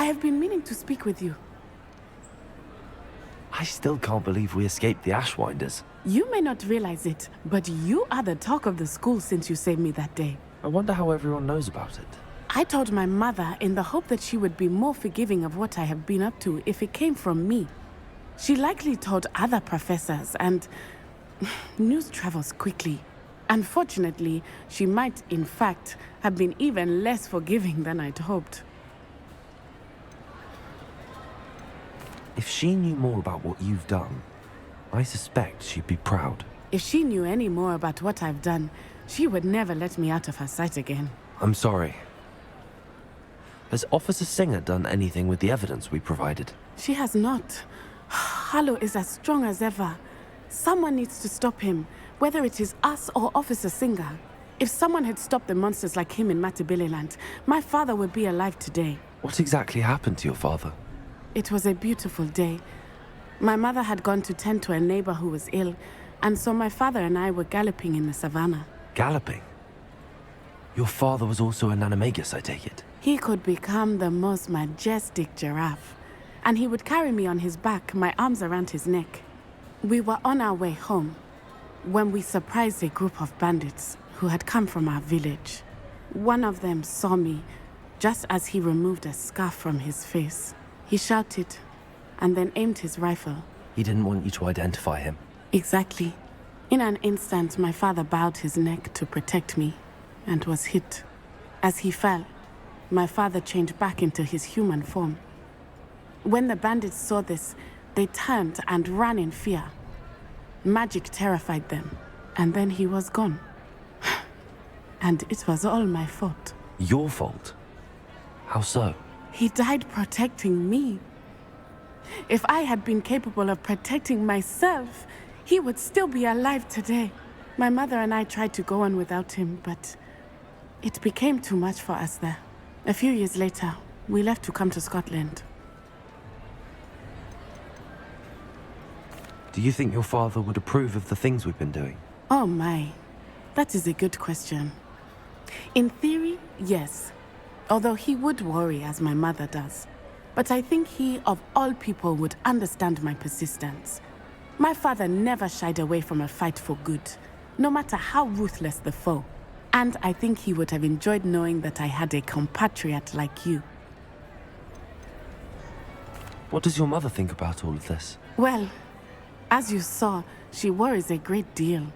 I have been meaning to speak with you. I still can't believe we escaped the Ashwinders. You may not realize it, but you are the talk of the school since you saved me that day. I wonder how everyone knows about it. I told my mother in the hope that she would be more forgiving of what I have been up to if it came from me. She likely told other professors, and news travels quickly. Unfortunately, she might, in fact, have been even less forgiving than I'd hoped. If she knew more about what you've done, I suspect she'd be proud. If she knew any more about what I've done, she would never let me out of her sight again. I'm sorry. Has Officer Singer done anything with the evidence we provided? She has not. Harlow is as strong as ever. Someone needs to stop him, whether it is us or Officer Singer. If someone had stopped the monsters like him in Matabeleland, my father would be alive today. What exactly happened to your father? It was a beautiful day. My mother had gone to tend to a neighbor who was ill, and so my father and I were galloping in the savannah. Galloping? Your father was also an animagus, I take it? He could become the most majestic giraffe, and he would carry me on his back, my arms around his neck. We were on our way home when we surprised a group of bandits who had come from our village. One of them saw me just as he removed a scarf from his face. He shouted and then aimed his rifle. He didn't want you to identify him. Exactly. In an instant, my father bowed his neck to protect me and was hit. As he fell, my father changed back into his human form. When the bandits saw this, they turned and ran in fear. Magic terrified them, and then he was gone. And it was all my fault. Your fault? How so? He died protecting me. If I had been capable of protecting myself, he would still be alive today. My mother and I tried to go on without him, but it became too much for us there. A few years later, we left to come to Scotland. Do you think your father would approve of the things we've been doing? Oh my, that is a good question. In theory, yes. Although he would worry, as my mother does. But I think he, of all people, would understand my persistence. My father never shied away from a fight for good, no matter how ruthless the foe. And I think he would have enjoyed knowing that I had a compatriot like you. What does your mother think about all of this? Well, as you saw, she worries a great deal.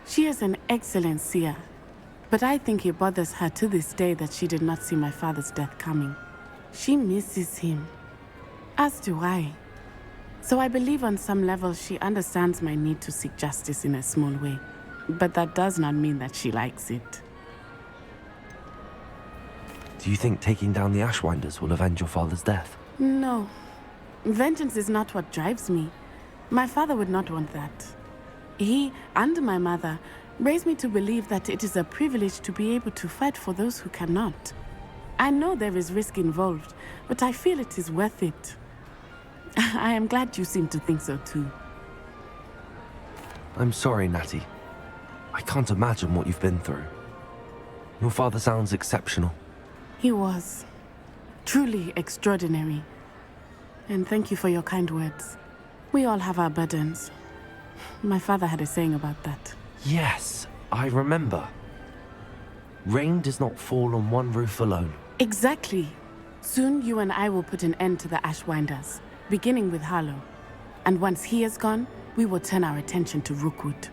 She is an excellent seer, but I think it bothers her to this day that she did not see my father's death coming. She misses him, as do I. So I believe on some level she understands my need to seek justice in a small way. But that does not mean that she likes it. Do you think taking down the Ashwinders will avenge your father's death? No. Vengeance is not what drives me. My father would not want that. He and my mother raised me to believe that it is a privilege to be able to fight for those who cannot. I know there is risk involved, but I feel it is worth it. I am glad you seem to think so too. I'm sorry, Natty. I can't imagine what you've been through. Your father sounds exceptional. He was. Truly extraordinary. And thank you for your kind words. We all have our burdens. My father had a saying about that. Yes, I remember. Rain does not fall on one roof alone. Exactly. Soon you and I will put an end to the Ashwinders, beginning with Harlow. And once he is gone, we will turn our attention to Rookwood.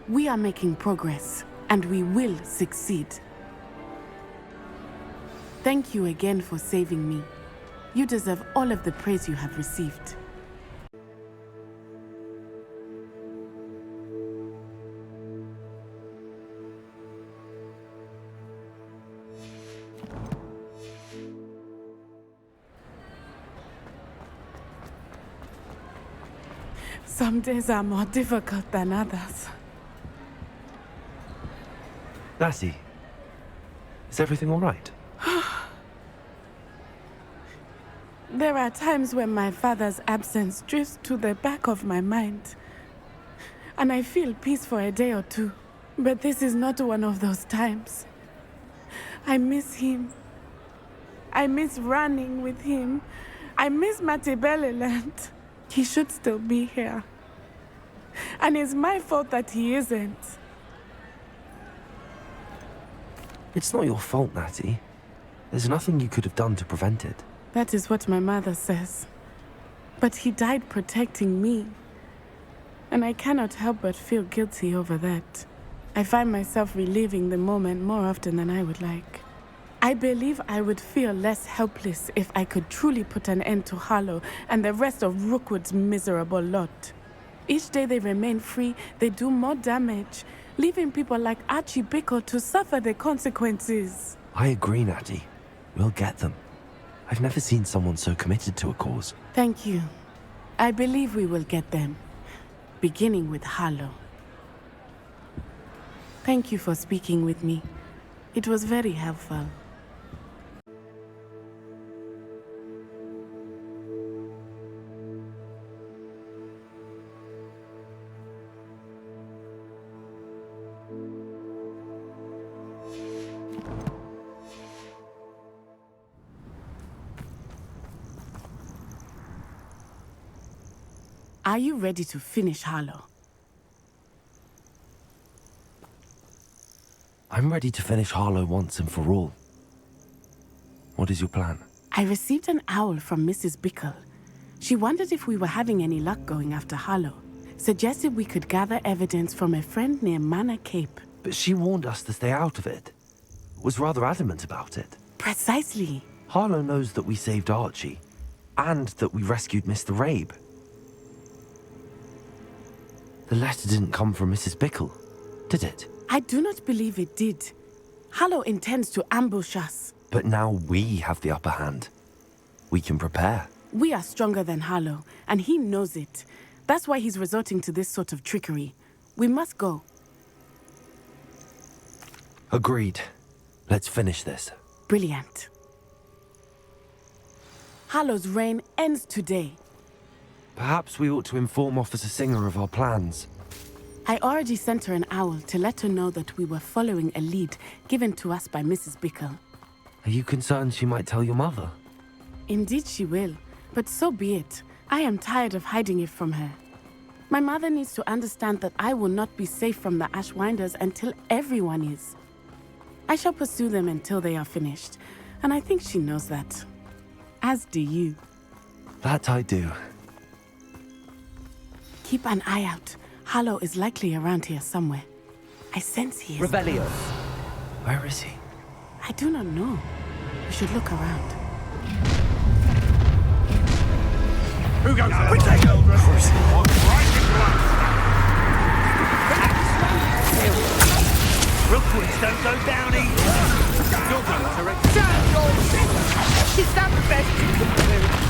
We are making progress, and we will succeed. Thank you again for saving me. You deserve all of the praise you have received. Some days are more difficult than others. Lassie, is everything all right? There are times when my father's absence drifts to the back of my mind, and I feel peace for a day or two. But this is not one of those times. I miss him. I miss running with him. I miss Matebeleland. He should still be here. And it's my fault that he isn't. It's not your fault, Natty. There's nothing you could have done to prevent it. That is what my mother says. But he died protecting me. And I cannot help but feel guilty over that. I find myself reliving the moment more often than I would like. I believe I would feel less helpless if I could truly put an end to Harlow and the rest of Rookwood's miserable lot. Each day they remain free, they do more damage, leaving people like Archie Bickle to suffer the consequences. I agree, Natty. We'll get them. I've never seen someone so committed to a cause. Thank you. I believe we will get them, beginning with Harlow. Thank you for speaking with me. It was very helpful. Are you ready to finish Harlow? I'm ready to finish Harlow once and for all. What is your plan? I received an owl from Mrs. Bickle. She wondered if we were having any luck going after Harlow. Suggested we could gather evidence from a friend near Manor Cape. But she warned us to stay out of it. Was rather adamant about it. Precisely. Harlow knows that we saved Archie, and that we rescued Mr. Rabe. The letter didn't come from Mrs. Bickle, did it? I do not believe it did. Harlow intends to ambush us. But now we have the upper hand. We can prepare. We are stronger than Harlow, and he knows it. That's why he's resorting to this sort of trickery. We must go. Agreed. Let's finish this. Brilliant. Harlow's reign ends today. Perhaps we ought to inform Officer Singer of our plans. I already sent her an owl to let her know that we were following a lead given to us by Mrs. Bickle. Are you concerned she might tell your mother? Indeed she will, but so be it. I am tired of hiding it from her. My mother needs to understand that I will not be safe from the Ashwinders until everyone is. I shall pursue them until they are finished, and I think she knows that. As do you. That I do. Keep an eye out. Harlow is likely around here somewhere. I sense he is. Revelio. Where is he? I do not know. We should look around. Who goes there? Quick, take children! Walk right into us! Rookwoods don't go down easy. You're going to wreck. Is that the best you can do?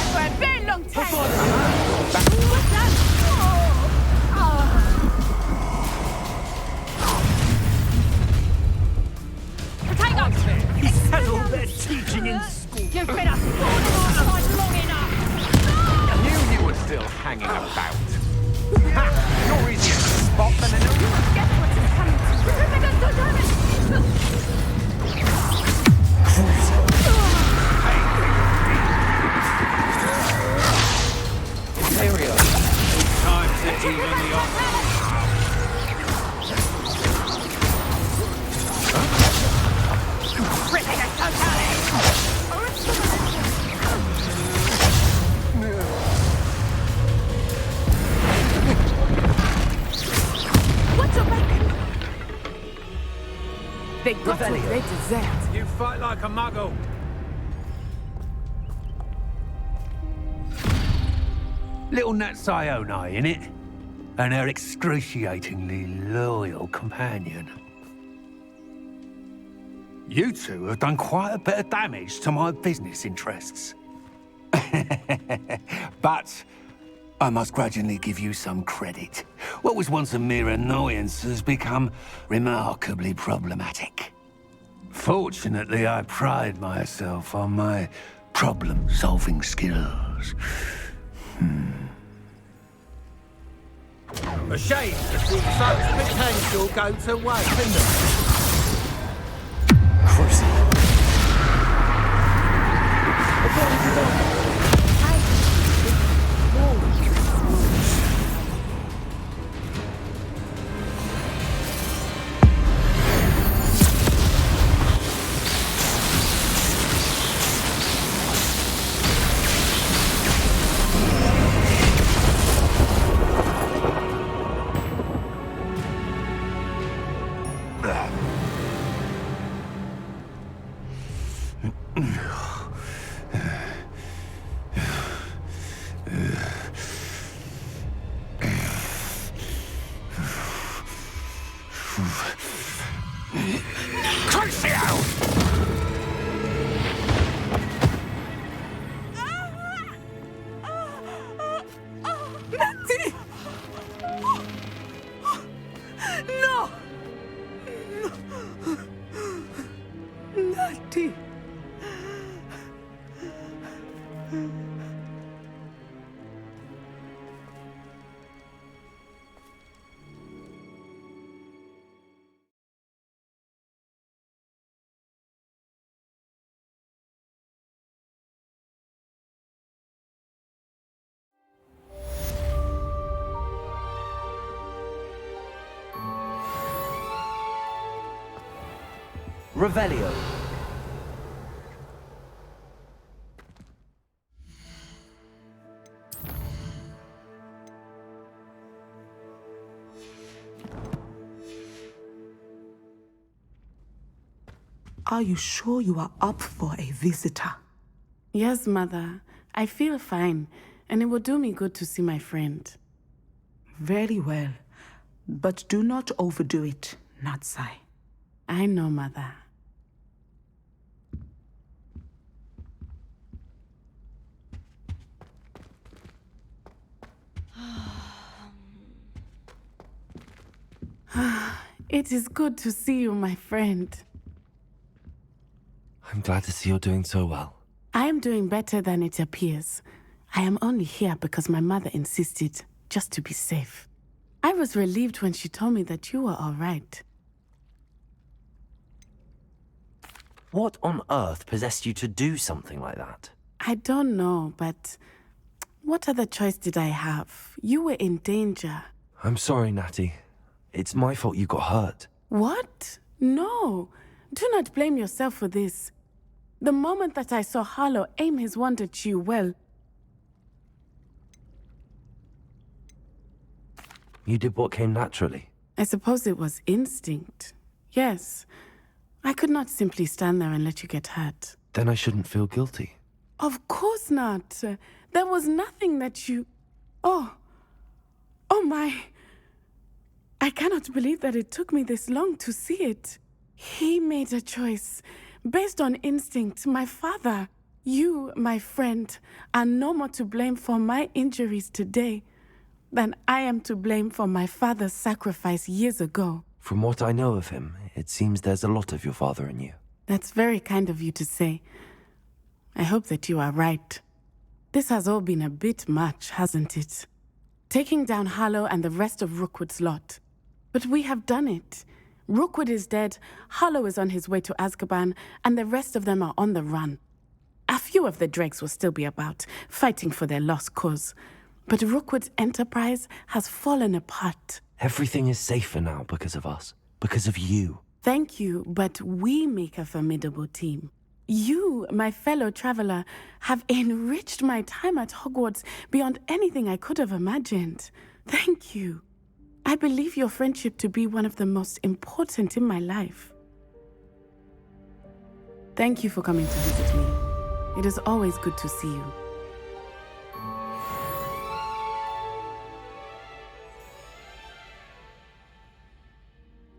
For a very long time. What's that? Potato! He's had all their teaching in school. You've been a thorn in our side long enough. I knew you were still hanging about. Ha! You're easier to spot than an Guess what is coming to you? Material. Time to even the offer. Ripping a What's your back? They got what they deserved. You fight like a muggle. Little Nat Sione, innit? And her excruciatingly loyal companion. You two have done quite a bit of damage to my business interests. But I must grudgingly give you some credit. What was once a mere annoyance has become remarkably problematic. Fortunately, I pride myself on my problem-solving skills. A shame to see such potential go to waste, isn't it? Revelio. Are you sure you are up for a visitor? Yes, Mother. I feel fine, and it will do me good to see my friend. Very well. But do not overdo it, Natsai. I know, Mother. It is good to see you, my friend. I'm glad to see you're doing so well. I am doing better than it appears. I am only here because my mother insisted, just to be safe. I was relieved when she told me that you were all right. What on earth possessed you to do something like that? I don't know, but what other choice did I have? You were in danger. I'm sorry, Natty. It's my fault you got hurt. What? No. Do not blame yourself for this. The moment that I saw Harlow aim his wand at you, well... You did what came naturally. I suppose it was instinct. Yes. I could not simply stand there and let you get hurt. Then I shouldn't feel guilty. Of course not. There was nothing that you... Oh my... I cannot believe that it took me this long to see it. He made a choice based on instinct. My father, you, my friend, are no more to blame for my injuries today than I am to blame for my father's sacrifice years ago. From what I know of him, it seems there's a lot of your father in you. That's very kind of you to say. I hope that you are right. This has all been a bit much, hasn't it? Taking down Harlow and the rest of Rookwood's lot. But we have done it. Rookwood is dead, Harlow is on his way to Azkaban, and the rest of them are on the run. A few of the dregs will still be about, fighting for their lost cause. But Rookwood's enterprise has fallen apart. Everything is safer now because of us. Because of you. Thank you, but we make a formidable team. You, my fellow traveler, have enriched my time at Hogwarts beyond anything I could have imagined. Thank you. I believe your friendship to be one of the most important in my life. Thank you for coming to visit me. It is always good to see you.